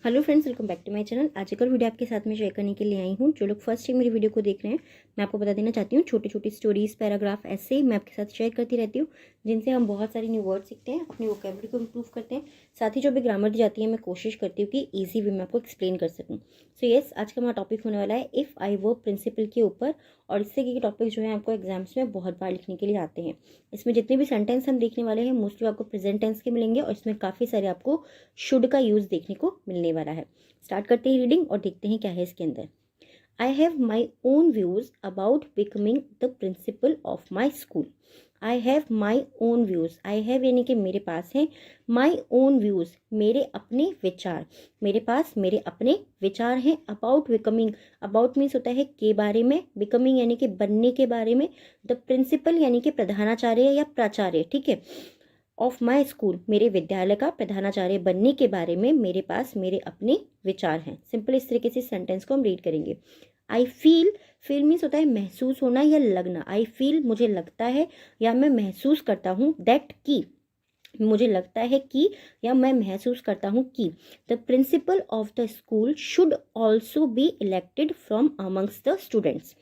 Hello friends, welcome back to my channel. आज एक और वीडियो आपके साथ में शेयर करने के लिए आई हूँ। जो लोग फर्स्ट टाइम मेरी वीडियो को देख रहे हैं, मैं आपको बता देना चाहती हूँ, छोटी छोटी स्टोरीज, पैराग्राफ ऐसे मैं आपके साथ शेयर करती रहती हूँ, जिनसे हम बहुत सारे न्यू वर्ड सीखते हैं, अपनी वोकेबलरी को इम्प्रूव करते हैं। साथ ही जो भी ग्रामर दी जाती है, मैं कोशिश करती हूँ कि ईजी वे में आपको एक्सप्लेन कर सकूँ। सो येस, आज का हमारा टॉपिक होने वाला है इफ़ आई वर्ब प्रिंसिपल के ऊपर। और इससे के टॉपिक जो है आपको एग्जाम्स में बहुत बार लिखने के लिए आते हैं। इसमें जितने भी सेंटेंस हम देखने वाले हैं, मोस्टली आपको प्रेजेंट टेंस के मिलेंगे और इसमें काफ़ी सारे आपको शुड का यूज़ देखने को मिलने वाला है। स्टार्ट करते हैं रीडिंग और देखते हैं क्या है इसके अंदर। I have my own views about becoming the principle of my school. I have my own views, I have यानी कि मेरे पास है, माई ओन व्यूज़ मेरे अपने विचार, मेरे पास मेरे अपने विचार हैं। अबाउट बिकमिंग, अबाउट मीन्स होता है के बारे में, बिकमिंग यानी कि बनने के बारे में, द प्रिंसिपल यानी कि प्रधानाचार्य या प्राचार्य, ठीक है, ऑफ माई स्कूल मेरे विद्यालय का प्रधानाचार्य बनने के बारे में मेरे पास मेरे अपने विचार हैं। सिंपल इस तरीके से सेंटेंस को हम रीड करेंगे। आई फील, फील मीन्स होता है महसूस होना या लगना। आई फील मुझे लगता है या मैं महसूस करता हूँ, दैट की मुझे लगता है कि या मैं महसूस करता हूँ कि the principle of the school should also be elected from amongst the students.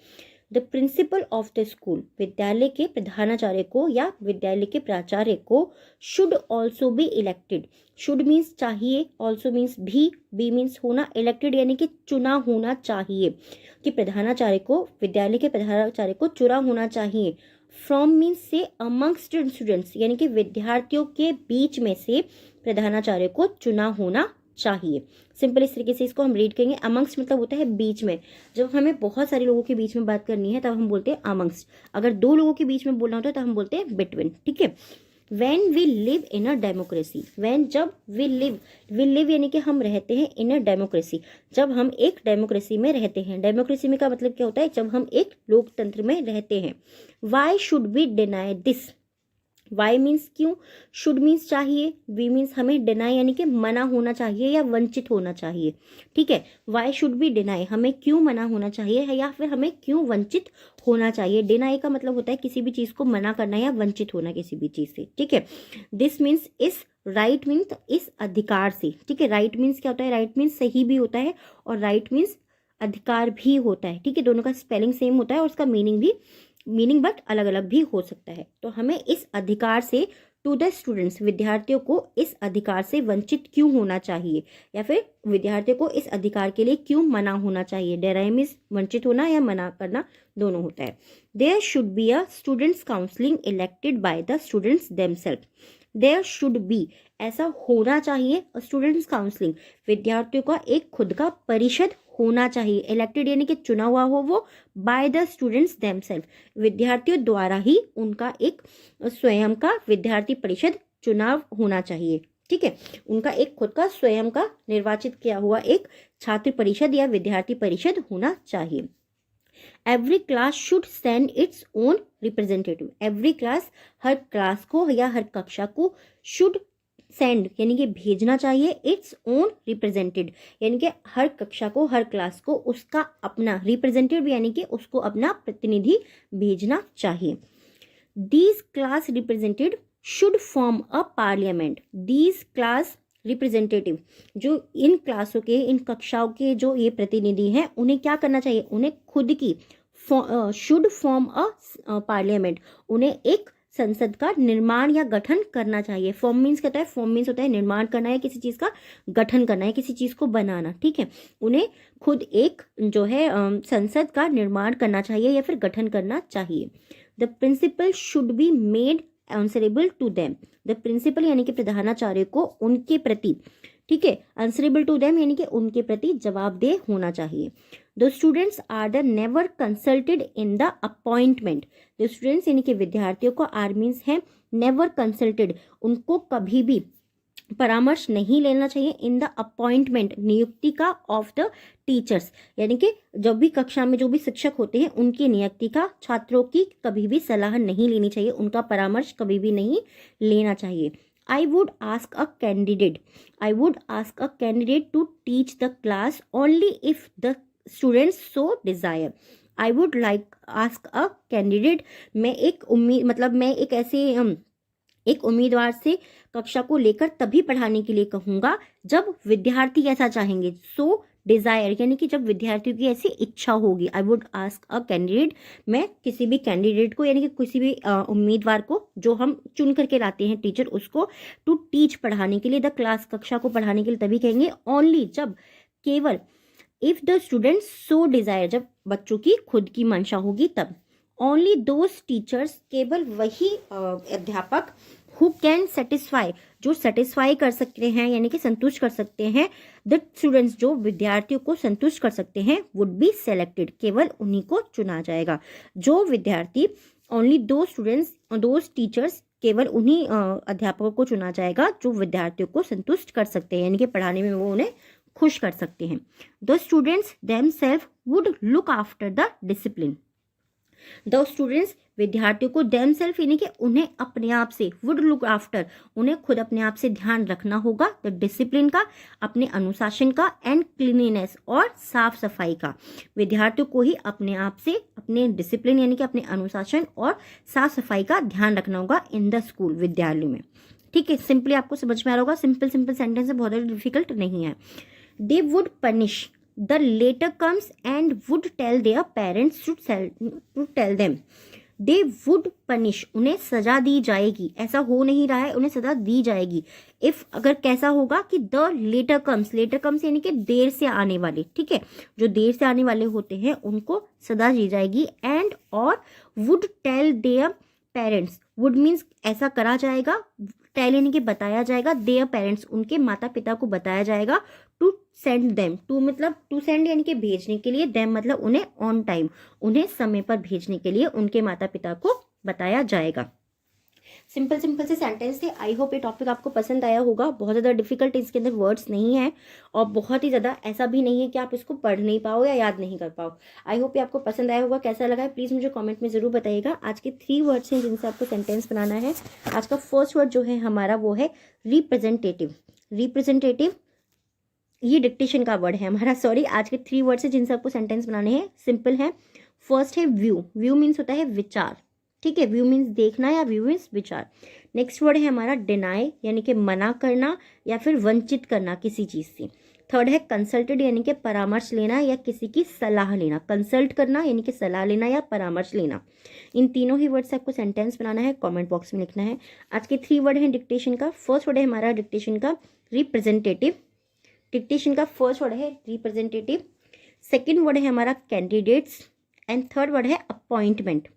The principle of the school विद्यालय के प्रधानाचार्य को या विद्यालय के प्राचार्य को should also be elected. Should means चाहिए, ऑल्सो मीन्स भी, बी मीन्स होना, इलेक्टेड यानी कि चुना होना चाहिए, कि प्रधानाचार्य को, विद्यालय के प्रधानाचार्य को चुना होना चाहिए। फ्रॉम मीन्स से, अमंगस्ट स्टूडेंट्स यानी कि विद्यार्थियों के बीच में से प्रधानाचार्य को चुना होना चाहिए। सिंपल इस तरीके से इसको हम रीड करेंगे। अमंगस्ट मतलब होता है बीच में। जब हमें बहुत सारे लोगों के बीच में बात करनी है तब हम बोलते हैं अमंगस्ट। अगर दो लोगों के बीच में बोलना होता है तब हम बोलते हैं बिटवीन, ठीक है। When we live in a democracy, when जब वी लिव यानी कि हम रहते हैं इन अ डेमोक्रेसी, जब हम एक डेमोक्रेसी में रहते हैं। डेमोक्रेसी में का मतलब क्या होता है, जब हम एक लोकतंत्र में रहते हैं। Why should we deny this, why means क्यों, शुड मीन्स चाहिए, वी मीन्स हमें, डिनाई यानी कि मना होना चाहिए या वंचित होना चाहिए, ठीक है। वाई शुड बी डिनाई, हमें क्यों मना होना चाहिए है या फिर हमें क्यों वंचित होना चाहिए। डिनाई का मतलब होता है किसी भी चीज़ को मना करना या वंचित होना किसी भी चीज़ से, ठीक है। दिस मीन्स इस, राइट मीन्स इस अधिकार से, ठीक है। राइट मीन्स क्या होता है, राइट मीन्स सही भी होता है और राइट मीन्स अधिकार भी होता है, ठीक है। दोनों का स्पेलिंग सेम होता है और उसका मीनिंग बट अलग अलग भी हो सकता है। तो हमें इस अधिकार से, टू द स्टूडेंट्स विद्यार्थियों को इस अधिकार से वंचित क्यों होना चाहिए या फिर विद्यार्थियों को इस अधिकार के लिए क्यों मना होना चाहिए। डेराई मीन्स वंचित होना या मना करना दोनों होता है। There should be a students counselling elected by the students themselves. There should be ऐसा होना चाहिए, स्टूडेंट्स काउंसलिंग विद्यार्थियों का एक खुद का परिषद होना चाहिए। इलेक्टेड यानी कि चुना हुआ हो वो, बाय द स्टूडेंट्स देमसेल्फ विद्यार्थियों द्वारा ही उनका एक स्वयं का विद्यार्थी परिषद चुनाव होना चाहिए, ठीक है। उनका एक खुद का स्वयं का निर्वाचित किया हुआ एक छात्र परिषद या विद्यार्थी परिषद होना चाहिए। Every class should send its own representative. Every class her class को या हर कक्षा को, शुड सेंड यानी कि भेजना चाहिए, इट्स ओन रिप्रेजेंटेड यानी कि हर कक्षा को, हर क्लास को उसका अपना, रिप्रेजेंटेटिव यानी कि उसको अपना प्रतिनिधि भेजना चाहिए। These class represented should form a parliament. These class representative जो इन क्लासों के, इन कक्षाओं के जो ये प्रतिनिधि हैं, उन्हें क्या करना चाहिए, उन्हें खुद की, शुड फॉर्म अ पार्लियामेंट, उन्हें एक संसद का निर्माण या गठन करना चाहिए। फॉर्म मीन्स क्या होता है, फॉर्म मीन्स होता है निर्माण करना है, किसी चीज़ का गठन करना है, किसी चीज़ को बनाना, ठीक है। उन्हें खुद एक जो है संसद का निर्माण करना चाहिए या फिर गठन करना चाहिए। The principal should be made answerable to them. The principal यानी कि प्रधानाचार्य को उनके प्रति, ठीक है, आंसरेबल टू देम यानी कि उनके प्रति जवाबदेह होना चाहिए। The students are the never consulted in the appointment. The students यानी कि विद्यार्थियों को, आर मीन्स है नेवर कंसल्टेड, उनको कभी भी परामर्श नहीं लेना चाहिए, इन द अपॉइंटमेंट नियुक्ति का, ऑफ द टीचर्स यानी कि जब भी कक्षा में जो भी शिक्षक होते हैं उनकी नियुक्ति का छात्रों की कभी भी सलाह नहीं लेनी चाहिए, उनका परामर्श कभी भी नहीं लेना चाहिए। I would ask a candidate, I would ask a candidate to teach the class only if the students so desire. I would like ask a candidate, मैं एक उम्मीद, मतलब मैं एक ऐसे एक उम्मीदवार से कक्षा को लेकर तभी पढ़ाने के लिए कहूँगा जब विद्यार्थी ऐसा चाहेंगे। सो डिज़ायर यानी कि जब विद्यार्थियों की ऐसी इच्छा होगी। I would ask a candidate, मैं किसी भी कैंडिडेट को यानी कि किसी भी उम्मीदवार को जो हम चुन करके लाते हैं टीचर, उसको टू टीच पढ़ाने के लिए, द क्लास कक्षा को पढ़ाने के लिए तभी कहेंगे ओनली, जब, केवल, if the student so desire, जब बच्चों की खुद की मंशा होगी तब। ओनली दोज टीचर्स, केवल वही अध्यापक, हु कैन सेटिस्फाई, जो सेटिस्फाई कर सकते हैं यानी कि संतुष्ट कर सकते हैं, द स्टूडेंट्स, जो विद्यार्थियों को संतुष्ट कर सकते हैं, वुड बी सेलेक्टेड, केवल उन्हीं को चुना जाएगा। जो विद्यार्थी, ओनली दो स्टूडेंट्स, दोज टीचर्स, केवल उन्हीं अध्यापकों को चुना जाएगा जो विद्यार्थियों को संतुष्ट कर सकते हैं यानी कि पढ़ाने में वो उन्हें खुश कर सकते हैं। The students themselves would look after the discipline. The students, विद्यार्थियों को देमसेल्फ यानी कि उन्हें अपने आप से, वुड लुक आफ्टर, उन्हें खुद अपने आप से ध्यान रखना होगा, द डिसिप्लिन का, अपने अनुशासन का, एंड क्लीनिनेस, और साफ सफाई का। विद्यार्थियों को ही अपने आप से अपने डिसिप्लिन यानी कि अपने अनुशासन और साफ सफाई का ध्यान रखना होगा इन द स्कूल, विद्यालय में। ठीक है, सिंपली आपको समझ में आ रहा होगा, सिंपल सिंपल सेंटेंस है, बहुत ज़्यादा डिफिकल्ट नहीं है। They would punish, the latecomers and would tell their parents to tell them. They would punish, उन्हें सजा दी जाएगी, ऐसा हो नहीं रहा है, उन्हें सजा दी जाएगी। इफ, अगर कैसा होगा कि the latecomers, latecomers यानी कि देर से आने वाले, ठीक है, जो देर से आने वाले होते हैं उनको सजा दी जाएगी। एंड और would tell their parents, would means ऐसा करा जाएगा, टेल यानी कि बताया जाएगा, देयर पेरेंट्स, उनके माता पिता को बताया जाएगा, टू सेंड देम, टू मतलब टू सेंड यानी कि भेजने के लिए, देम मतलब उन्हें, ऑन टाइम, उन्हें समय पर भेजने के लिए उनके माता पिता को बताया जाएगा। सिंपल सिंपल से सेंटेंस थे। आई होप ये टॉपिक आपको पसंद आया होगा। बहुत ज़्यादा डिफिकल्ट इसके अंदर वर्ड्स नहीं है और बहुत ही ज़्यादा ऐसा भी नहीं है कि आप इसको पढ़ नहीं पाओ या याद नहीं कर पाओ। आई होप ये आपको पसंद आया होगा। कैसा लगा है प्लीज़ मुझे कमेंट में ज़रूर बताइएगा। आज के 3 वर्ड्स हैं जिनसे आपको सेंटेंस बनाना है। आज का फर्स्ट वर्ड जो है हमारा वो है रिप्रेजेंटेटिव। रिप्रेजेंटेटिव ये डिक्टेशन का वर्ड है हमारा, सॉरी। आज के 3 वर्ड्स हैं जिनसे आपको सेंटेंस बनाने हैं, सिंपल है। फर्स्ट है व्यू। व्यू मीन्स होता है विचार, ठीक है, व्यू मीन्स देखना या व्यू मीन्स विचार। नेक्स्ट वर्ड है हमारा डिनाई यानी कि मना करना या फिर वंचित करना किसी चीज़ से। थर्ड है कंसल्टेड यानी कि परामर्श लेना या किसी की सलाह लेना। कंसल्ट करना यानी कि सलाह लेना या परामर्श लेना। इन तीनों ही वर्ड से आपको सेंटेंस बनाना है, कमेंट बॉक्स में लिखना है। आज के 3 वर्ड हैं डिक्टेशन का। फर्स्ट वर्ड है हमारा डिक्टेशन का रिप्रेजेंटेटिव। डिक्टेशन का फर्स्ट वर्ड है रिप्रेजेंटेटिव। सेकेंड वर्ड है हमारा कैंडिडेट्स एंड थर्ड वर्ड है अपॉइंटमेंट।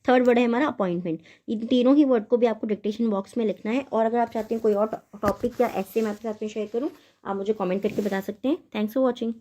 थर्ड वर्ड है हमारा अपॉइंटमेंट। इन तीनों ही वर्ड को भी आपको डिक्टेशन बॉक्स में लिखना है। और अगर आप चाहते हैं कोई और टॉपिक या ऐसे मैं आपके साथ में शेयर करूं, आप मुझे कमेंट करके बता सकते हैं। Thanks for watching.